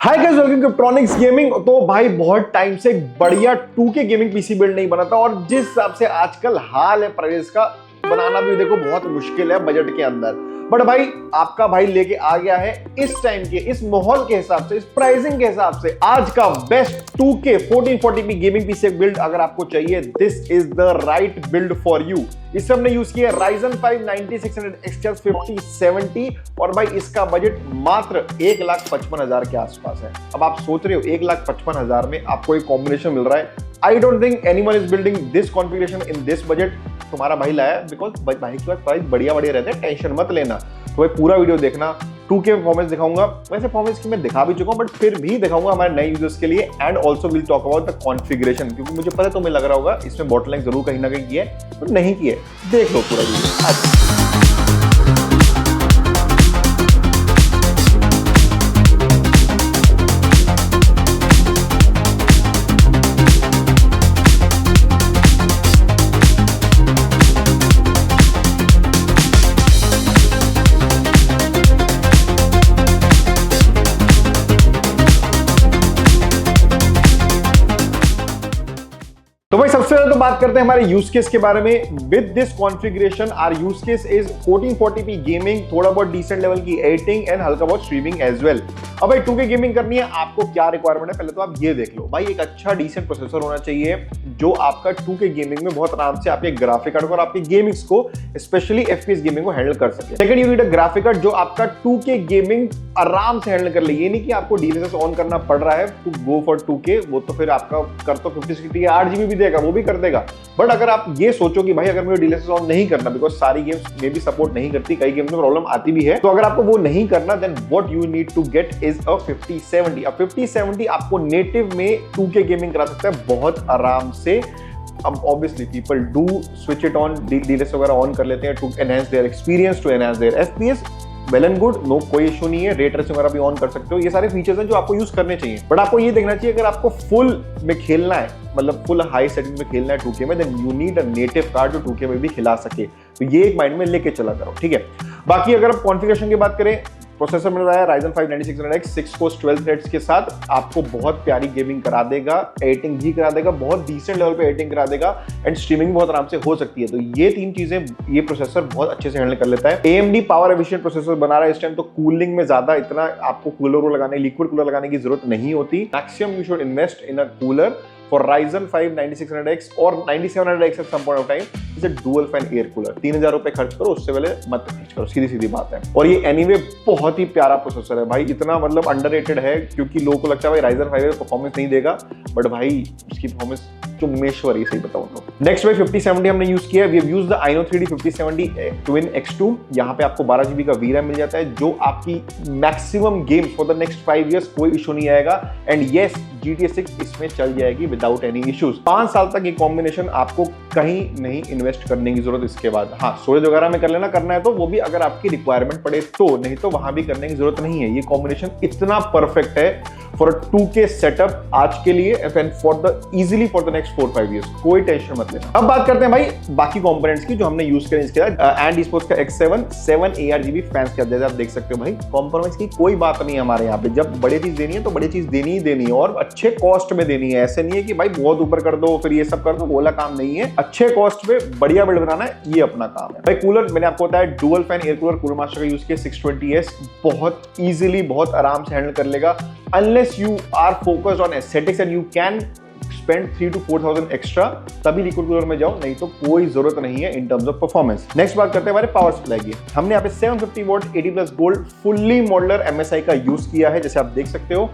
Hi guys, welcome to Tronics Gaming. तो भाई बहुत टाइम से एक बढ़िया 2K गेमिंग पीसी बिल्ड नहीं बना था और जिस हिसाब से आजकल हाल है प्राइस का, बनाना भी देखो बहुत मुश्किल है बजट के अंदर। बट भाई आपका भाई लेके आ गया है इस टाइम के, इस माहौल के हिसाब से, इस प्राइसिंग के हिसाब से आज का best 2K 1440p gaming PC build. अगर आपको चाहिए, this is the right build for you. इससे हमने यूज किया Ryzen 5 9600 5070 और भाई इसका बजट मात्र 1,55,000 के आसपास है। अब आप सोच रहे हो 1,55,000 में आपको एक कॉम्बिनेशन मिल रहा है। I don't think anyone is building this configuration in this budget. तुम्हारा भाई लाया बिकॉज भाई के पास प्राइस बढ़िया रहते हैं, टेंशन मत लेना। तो भाई पूरा वीडियो देखना, 2K परफॉर्मेंस दिखाऊंगा। वैसे परफॉर्मेंस की मैं दिखा भी चुका हूं, बट फिर भी दिखाऊंगा हमारे नए यूजर्स के लिए। And also will talk about the configuration, क्योंकि मुझे पता है तुम्हें लग रहा होगा इसमें बॉटलनेक जरूर कहीं ना कहीं की है, तो नहीं की है। देख लो पूरा वीडियो। तो भाई सबसे पहले तो बात करते हैं हमारे यूज केस के बारे में। With this configuration our use case is 1440p gaming, थोड़ा बहुत डिसेंट लेवल की एडिटिंग एंड हल्का बहुत स्ट्रीमिंग एज वेल। अब भाई 2K गेमिंग करनी है, आपको क्या रिक्वायरमेंट है पहले तो आप ये देख लो। भाई एक अच्छा डिसेंट प्रोसेसर होना चाहिए जो आपका 2K गेमिंग में बहुत आराम से आपके ग्राफिक कार्ड को और आपके गेमिंग्स को, स्पेशली FPS गेमिंग को हैंडल कर सके। Second, you need a graphic card जो आपका 2K गेमिंग आराम से हैंडल कर ले। ये नहीं कि आपको DLSS ऑन करना पड़ रहा है टू गो फॉर 2K, वो तो फिर आपका कर तो 5060 8GB भी देगा, वो भी कर देगा। बट अगर आप ये सोचो कि भाई अगर मुझे DLSS ऑन नहीं करना, बिकॉज सारी गेम्स में भी सपोर्ट नहीं करती, कई गेम्स में प्रॉब्लम आती भी है, तो अगर आपको वो नहीं करना, then what you need to get is a 5070। अब 5070 आपको नेटिव में 2K गेमिंग करा सकता है बहुत आराम से। अब obviously people do switch it on, DLSS वगैरह ऑन कर लेते हैं to enhance their experience, to enhance their FPS। Well and good, no कोई इशू नहीं है। रे ट्रेसिंग वगैरह भी ऑन कर सकते हो। ये सारे फीचर्स हैं जो आपको यूज करने चाहिए। बट आपको ये देखना चाहिए, अगर आपको फुल में खेलना है, मतलब फुल हाई सेटिंग में खेलना है 2K में, then you need a native card जो 2K में भी खिला सके। तो ये एक माइंड में लेके चला करो, ठीक है। बाकी अगर आप कॉन्फ़िगरेशन की बात करें, प्रोसेसर मिल रहा है Ryzen 5 9600X 6 कोर 12 थ्रेड्स के साथ, आपको बहुत प्यारी गेमिंग करा देगा, एडिटिंग भी करा देगा, बहुत डिसेंट लेवल पे एडिटिंग करा देगा एंड स्ट्रीमिंग बहुत आराम से हो सकती है। तो ये तीन चीजें ये प्रोसेसर बहुत अच्छे से हैंडल कर लेता है। AMD पावर एफिशिएंट प्रोसेसर बना रहा है इस टाइम, तो कूलिंग में ज्यादा इतना आपको कूलर को लगाने, लिक्विड कूलर लगाने की जरूरत नहीं होती। Maximum you should invest in a cooler for Ryzen 5 9600X और 9700X at some point of time is a dual fan air cooler। 3,000 रुपए खर्च करो, उससे पहले मत खर्च करो, सीधी सीधी बात है। और ये एनीवे बहुत ही प्यारा प्रोसेसर है भाई, इतना मतलब अंडररेटेड है, क्योंकि लोगों को लगता है भाई Ryzen 5 परफॉर्मेंस नहीं देगा, बट भाई उसकी परफॉर्मेंस चुम्मेश्वर ही, सही बताऊं तो। नेक्स्ट भाई 5070 हमने यूज किया है। We have used the Ino 3D 5070 Twin X2। यहाँ पे आपको 12GB का VRAM मिल जाता है, जो आपकी maximum games for the next 5 years कोई इशू नहीं आएगा। एंड येस, GTA 6 इसमें चल जाएगी विदाउट एनी इश्यूज। 5 साल तक ये कॉम्बिनेशन आपको कहीं नहीं इन्वेस्ट करने की जरूरत इसके बाद। हाँ, स्टोरेज वगैरह में कर लेना, करना है तो वो भी अगर आपकी रिक्वायरमेंट पड़े तो, नहीं तो वहां भी करने की जरूरत नहीं है। ये कॉम्बिनेशन इतना परफेक्ट है फॉर 2K सेटअप आज के लिए and for the easily for the next 4-5 years। कोई टेंशन मत लेना। अब बात करते हैं भाई बाकी कंपोनेंट्स की जो हमने यूज करें इसके साथ। एंड esports का X7 7 ARGB फैंस के अंदर आप देख सकते हो भाई, कॉम्प्रोमाइज की कोई बात नहीं है हमारे यहाँ पे। जब बड़ी चीज देनी है तो बड़ी चीज देनी ही देनी है, और अच्छे कॉस्ट में देनी है। ऐसे नहीं है कि भाई बहुत ऊपर कर दो फिर ये सब कर दो, बोला काम नहीं है। अच्छे कॉस्ट पे बढ़िया बिल्ड बनाना है, ये अपना काम है भाई। कूलर मैंने आपको बताया dual fan air cooler cooler master का यूज किया 620S, बहुत इजीली बहुत आराम से हैंडल कर लेगा। Unless you are focused on aesthetics and you can spend 3,000 to 4,000 extra, तभी लिक्विड कूलर में जाओ, नहीं तो कोई जरूरत नहीं है in terms of performance. Next बात करते हैं हमारे पावर सप्लाई की। हमने यहाँ पे 750 what 80+ gold fully modular MSI का यूज किया है, जैसे आप देख सकते हो।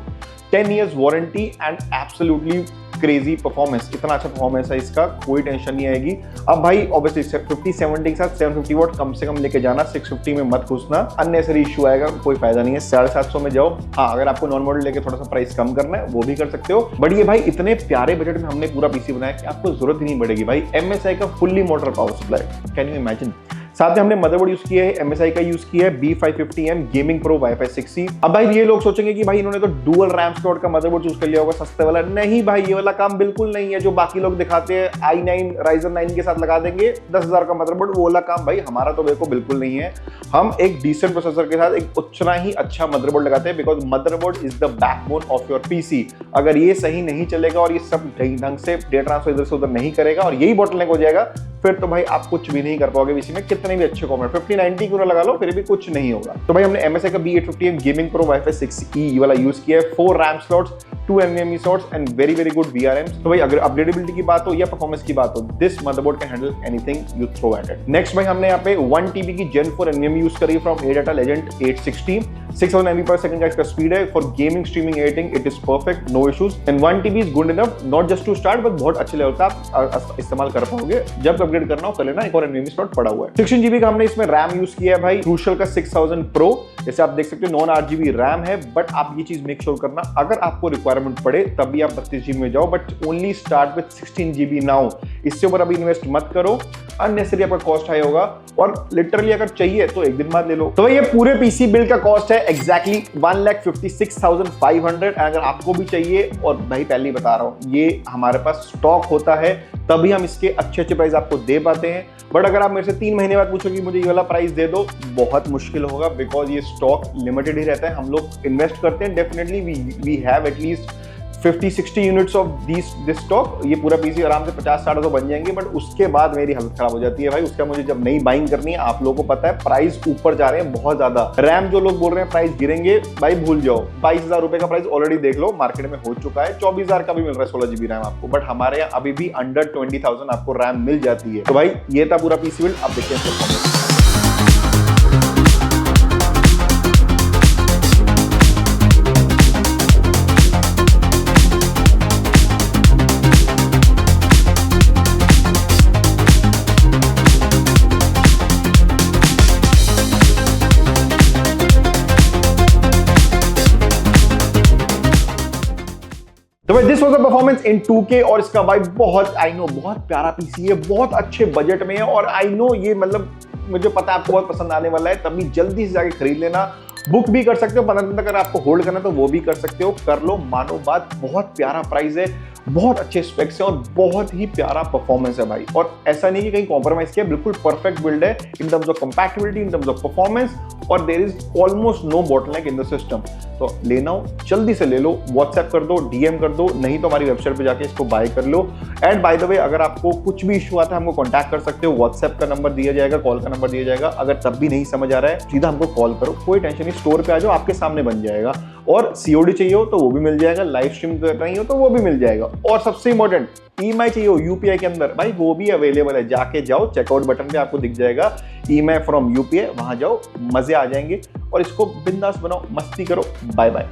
10 years warranty and absolutely crazy performance. इतना अच्छा परफॉर्मेंस है इसका, कोई टेंशन नहीं आएगी। अब भाई ऑब्वियसली 5070 के साथ 750 वॉट कम से कम लेके जाना, 650 में मत घुसना, अननेसेसरी इशू आएगा, कोई फायदा नहीं है। 750 में जाओ। हाँ, अगर आपको नॉन मॉडल लेके थोड़ा सा प्राइस कम करना है वो भी कर सकते हो। बट ये भाई इतने प्यारे बजट में हमने पूरा पीसी बनाया कि आपको जरूरत ही नहीं पड़ेगी भाई MSI का fully modular power supply. Can you imagine साथ में हमने मदरबोर्ड यूज किया है, MSI का यूज किया है, B550M gaming pro wifi 6E। अब भाई ये लोग सोचेंगे कि भाई इन्होंने तो डुअल रैम स्लॉट का मदरबोर्ड चूज कर लिया होगा सस्ते वाला। नहीं भाई, ये वाला काम बिल्कुल नहीं है जो बाकी लोग दिखाते हैं, i9 Ryzen 9 के साथ लगा देंगे 10,000 का मदरबोर्ड, वो वाला काम भाई हमारा तो देखो बिल्कुल नहीं है। हम एक डिसेंट प्रोसेसर के साथ एक उतना ही अच्छा मदरबोर्ड लगाते हैं, because motherboard is the backbone of your PC. अगर ये सही नहीं चलेगा और ये सब ढंग से डेटा ट्रांसफर इधर से उधर नहीं करेगा और यही बॉटलनेक हो जाएगा, फिर तो भाई आप कुछ भी नहीं कर पाओगे पीसी में, कितने भी अच्छे कॉम्पोनेंट 5090 क्यों ना लगा लो, फिर भी कुछ नहीं होगा। तो भाई हमने MSI का B850M gaming pro wifi 6E वाला यूज किया है, 4 RAM slots, 2 NVMe slots and very good VRMs। तो भाई अगर अपग्रेडेबिलिटी की बात हो या परफॉर्मेंस की बात हो, this motherboard can handle anything you throw at it. Next भाई हमने यहाँ पे 1 TB की Gen 4 NVMe यूज करी फ्रॉम ADATA Legend 860, 6000 MB/s का इसका स्पीड है। For gaming streaming editing it is perfect, no issues and 1 TB is good enough, not just to start but बहुत अच्छे लेवल पे आप इस्तेमाल कर पाओगे। जब अपग्रेड करना हो कर लेना, एक और NVMe स्लॉट पड़ा हुआ है। 16 GB का हमने इसमें रैम यूज किया है भाई, क्रूशियल का 6000 Pro। जैसे आप देख सकते हो नॉन RGB रैम है, बट आप ये चीज मेक श्योर करना अगर आपको रिक्वायरमेंट पड़े तभी आप 32 GB में जाओ, but only start with 16 GB now. इससे ऊपर अभी इन्वेस्ट मत करो, अननेसेसरी आपका कॉस्ट हाई होगा और लिटरली अगर चाहिए तो एक दिन बाद ले लो। तो भाई ये पूरे पीसी बिल्ड का कॉस्ट है एग्जैक्टली 1,56,500। अगर आपको भी चाहिए, और भाई पहले ही बता रहा हूँ ये हमारे पास स्टॉक होता है तभी हम इसके अच्छे प्राइस आपको दे पाते हैं। बट अगर आप मेरे से 3 महीने बाद पूछो कि मुझे ये वाला प्राइस दे दो, बहुत मुश्किल होगा, बिकॉज ये स्टॉक लिमिटेड ही रहता है। हम लोग इन्वेस्ट करते हैं, definitely we have at least 50-60 units of this stock. ये पूरा पीसी आराम से 50-60 तो बन जाएंगे, बट उसके बाद मेरी हालत खराब हो जाती है भाई। उसका मुझे जब नई बाइंग करनी है, आप लोगों को पता है प्राइस ऊपर जा रहे हैं बहुत ज्यादा। रैम जो लोग बोल रहे हैं प्राइस गिरेंगे, भाई भूल जाओ। 22,000 रुपए का प्राइस ऑलरेडी देख लो मार्केट में हो चुका है। 24,000 का भी मिल रहा है 16 GB रैम आपको, बट हमारे यहाँ अभी भी अंडर 20,000 आपको रैम मिल जाती है। तो भाई ये था पूरा पीसी बिल्ड। अब देखते हैं तो भाई this was the performance in 2K। और इसका भाई बहुत आई नो बहुत प्यारा पीसी है, बहुत अच्छे बजट में है, और आई नो ये मतलब मुझे पता है आपको बहुत पसंद आने वाला है, तभी जल्दी से जाके खरीद लेना। बुक भी कर सकते हो 15 दिन तक, अगर आपको होल्ड करना तो वो भी कर सकते हो, कर लो। मानो बात, बहुत प्यारा प्राइस है, बहुत अच्छे स्पेक्स हैं और बहुत ही प्यारा परफॉर्मेंस है भाई। और ऐसा नहीं कि कहीं कॉम्प्रोमाइज किया, बिल्कुल परफेक्ट बिल्ड है in terms of compatibility, in terms of performance, और there is almost no bottleneck in the system. तो लेना हो जल्दी से ले लो, व्हाट्सएप कर दो, DM कर दो, नहीं तो हमारी वेबसाइट पे जाके इसको बाय कर लो। एंड बाय द वे, अगर आपको कुछ भी इशू आता है हमको कॉन्टैक्ट कर सकते हो, व्हाट्सएप का नंबर दिया जाएगा, कॉल का नंबर दिया जाएगा। अगर तब भी नहीं समझ आ रहा है, सीधा हमको कॉल करो, कोई टेंशन नहीं, स्टोर पे आ जाओ, आपके सामने बन जाएगा। और COD चाहिए हो तो वो भी मिल जाएगा, लाइव स्ट्रीम करना ही हो तो वो भी मिल जाएगा, और सबसे इंपॉर्टेंट EMI चाहिए हो UPI के अंदर, भाई वो भी अवेलेबल है। जाके जाओ, चेकआउट बटन पे आपको दिख जाएगा EMI फ्रॉम UPI, वहां जाओ, मजे आ जाएंगे। और इसको बिंदास बनाओ, मस्ती करो। Bye bye.